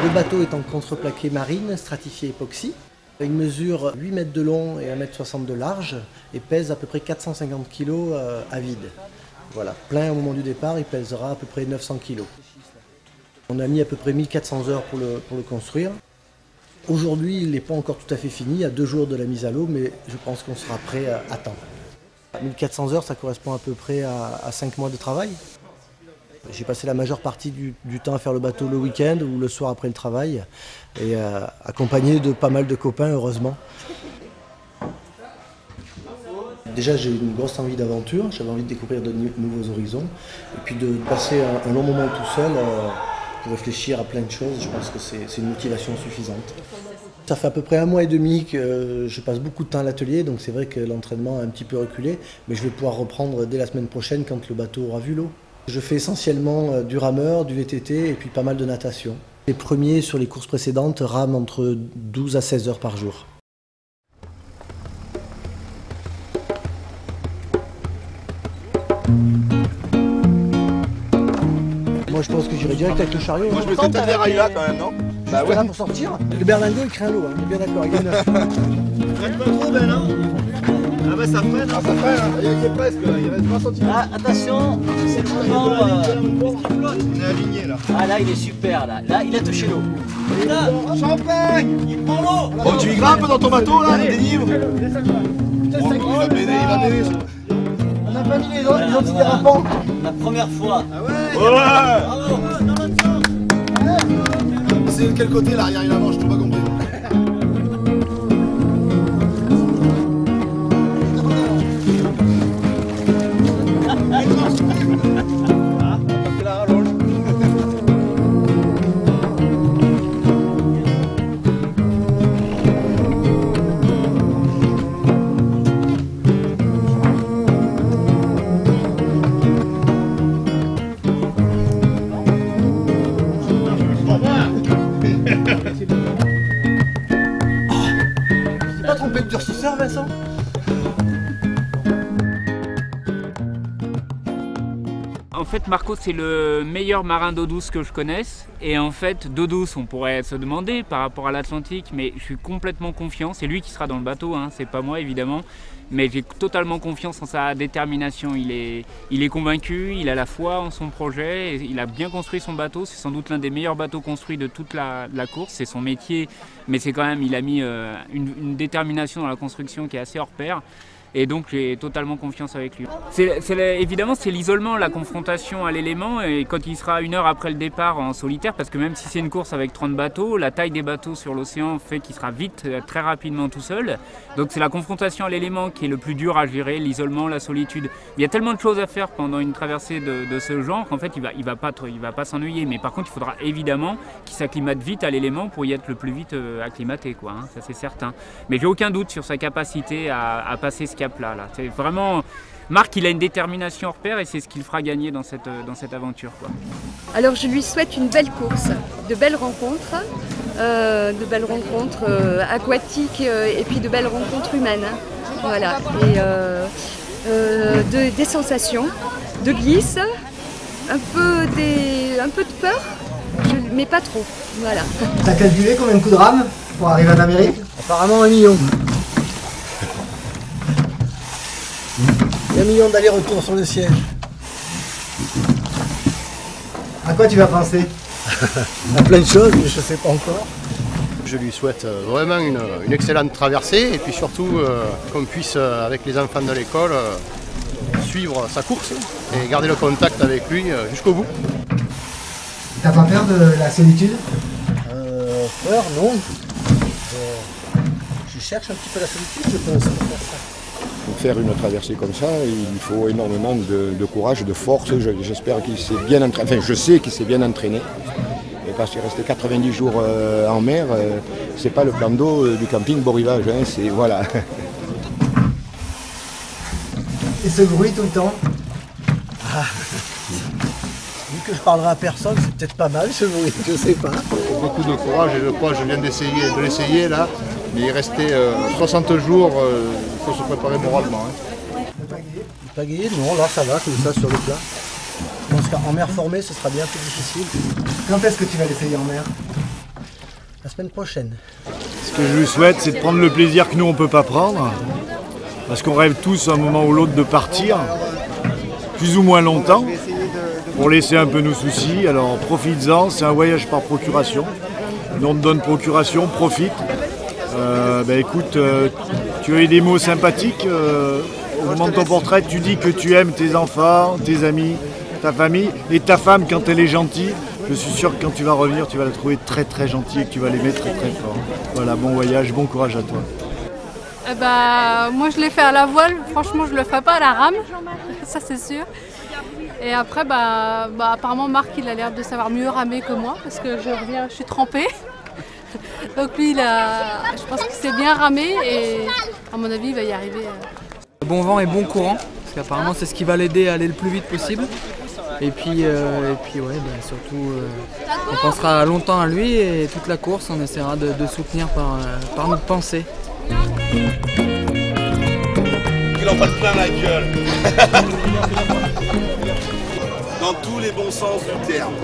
Le bateau est en contreplaqué marine, stratifié époxy. Il mesure 8 mètres de long et 1,60 m de large et pèse à peu près 450 kg à vide. Voilà, plein au moment du départ, il pèsera à peu près 900 kg. On a mis à peu près 1400 heures pour le construire. Aujourd'hui, il n'est pas encore tout à fait fini, à 2 jours de la mise à l'eau, mais je pense qu'on sera prêt à temps. 1400 heures, ça correspond à peu près à 5 mois de travail. J'ai passé la majeure partie du temps à faire le bateau le week-end ou le soir après le travail, et accompagné de pas mal de copains, heureusement. Déjà, j'ai une grosse envie d'aventure, j'avais envie de découvrir de nouveaux horizons, et puis de passer un long moment tout seul pour réfléchir à plein de choses. Je pense que c'est une motivation suffisante. Ça fait à peu près 1 mois et demi que je passe beaucoup de temps à l'atelier, donc c'est vrai que l'entraînement a un petit peu reculé, mais je vais pouvoir reprendre dès la semaine prochaine quand le bateau aura vu l'eau. Je fais essentiellement du rameur, du VTT et puis pas mal de natation. Les premiers sur les courses précédentes rament entre 12 à 16 heures par jour. Moi je pense que j'irai direct avec le chariot. Moi je me fais peut-être les rails là quand même, non? Bah ouais. Là pour sortir. Le berlingot il craint l'eau, on est bien d'accord. Il y en a. Freine pas trop, ben non? Ah bah ça freine, ça freine, il est presque, il reste 20 cm. Ah, attention, c'est le moment. On est aligné là. Ah là, il est super là. Là, il a touché l'eau. Là, Champagne! il prend l'eau. Oh, tu y grimpes dans ton bateau là, il délivre. Il va baigner. On n'a pas mis les antidérapants. La première fois. Ah ouais! Bravo. C'est de quel côté l'arrière et l'avant, je trouve pas compris. Tu t'es pas trompé de durcisseur, Vincent? En fait, Marco, c'est le meilleur marin d'eau douce que je connaisse. Et en fait, d'eau douce, on pourrait se demander par rapport à l'Atlantique, mais je suis complètement confiant. C'est lui qui sera dans le bateau, hein, c'est pas moi évidemment. Mais j'ai totalement confiance en sa détermination. Il est convaincu, il a la foi en son projet, et il a bien construit son bateau. C'est sans doute l'un des meilleurs bateaux construits de toute la course. C'est son métier, mais c'est quand même, il a mis une détermination dans la construction qui est assez hors pair. Et donc j'ai totalement confiance avec lui. Évidemment c'est l'isolement, la confrontation à l'élément, et quand il sera 1 heure après le départ en solitaire, parce que même si c'est une course avec 30 bateaux, la taille des bateaux sur l'océan fait qu'il sera vite, très rapidement tout seul. Donc c'est la confrontation à l'élément qui est le plus dur à gérer, l'isolement, la solitude. Il y a tellement de choses à faire pendant une traversée de ce genre qu'en fait il va pas s'ennuyer. Mais par contre il faudra évidemment qu'il s'acclimate vite à l'élément pour y être le plus vite acclimaté, quoi, hein, ça c'est certain. Mais j'ai aucun doute sur sa capacité à passer ce cap-là. C'est vraiment... Marc, il a une détermination hors pair et c'est ce qu'il fera gagner dans cette aventure, quoi. Alors je lui souhaite une belle course, de belles rencontres aquatiques et puis de belles rencontres humaines. Voilà. Et des sensations, de glisse, un peu de peur, mais pas trop. Voilà. T'as calculé combien de coups de rame pour arriver en Amérique? Apparemment 1 million. 1 million d'allers-retours sur le siège. À quoi tu vas penser? À plein de choses, mais je ne sais pas encore. Je lui souhaite vraiment une excellente traversée et puis surtout qu'on puisse, avec les enfants de l'école, suivre sa course et garder le contact avec lui jusqu'au bout. T'as pas peur de la solitude? Peur, non. Je cherche un petit peu la solitude, je pense. Pour faire une traversée comme ça, il faut énormément de courage, de force. J'espère qu'il s'est bien entraîné, enfin je sais qu'il s'est bien entraîné. Et parce qu'il restait 90 jours en mer, c'est pas le plan d'eau du camping Beau Rivage, hein, c'est voilà. Et ce bruit tout le temps? Vu que je parlerai à personne, c'est peut-être pas mal ce bruit, je sais pas. Beaucoup de courage et je crois que je viens de l'essayer là. Il est resté 60 jours, il faut se préparer moralement. Hein. Pagayer, non, là ça va, comme ça sur le plat. Je pense qu'en mer formée, ce sera bien plus difficile. Quand est-ce que tu vas l'essayer en mer? La semaine prochaine. Ce que je lui souhaite, c'est de prendre le plaisir que nous, on ne peut pas prendre. Parce qu'on rêve tous, à un moment ou l'autre, de partir, plus ou moins longtemps, pour laisser un peu nos soucis. Alors profites-en, c'est un voyage par procuration. Nous, on te donne procuration, profite. Écoute, tu as eu des mots sympathiques. Au moment de ton portrait, tu dis que tu aimes tes enfants, tes amis, ta famille et ta femme quand elle est gentille. Je suis sûr que quand tu vas revenir, tu vas la trouver très très gentille et que tu vas l'aimer très très fort. Voilà, bon voyage, bon courage à toi. Moi je l'ai fait à la voile, franchement je le ferai pas à la rame, ça c'est sûr. Et après apparemment Marc il a l'air de savoir mieux ramer que moi parce que je suis trempée. Donc lui je pense qu'il sait bien ramer et à mon avis il va y arriver. Bon vent et bon courant, parce qu'apparemment c'est ce qui va l'aider à aller le plus vite possible. Et puis surtout on pensera longtemps à lui et toute la course on essaiera de soutenir par notre pensée. Il en passe plein la gueule. Dans tous les bons sens du terme.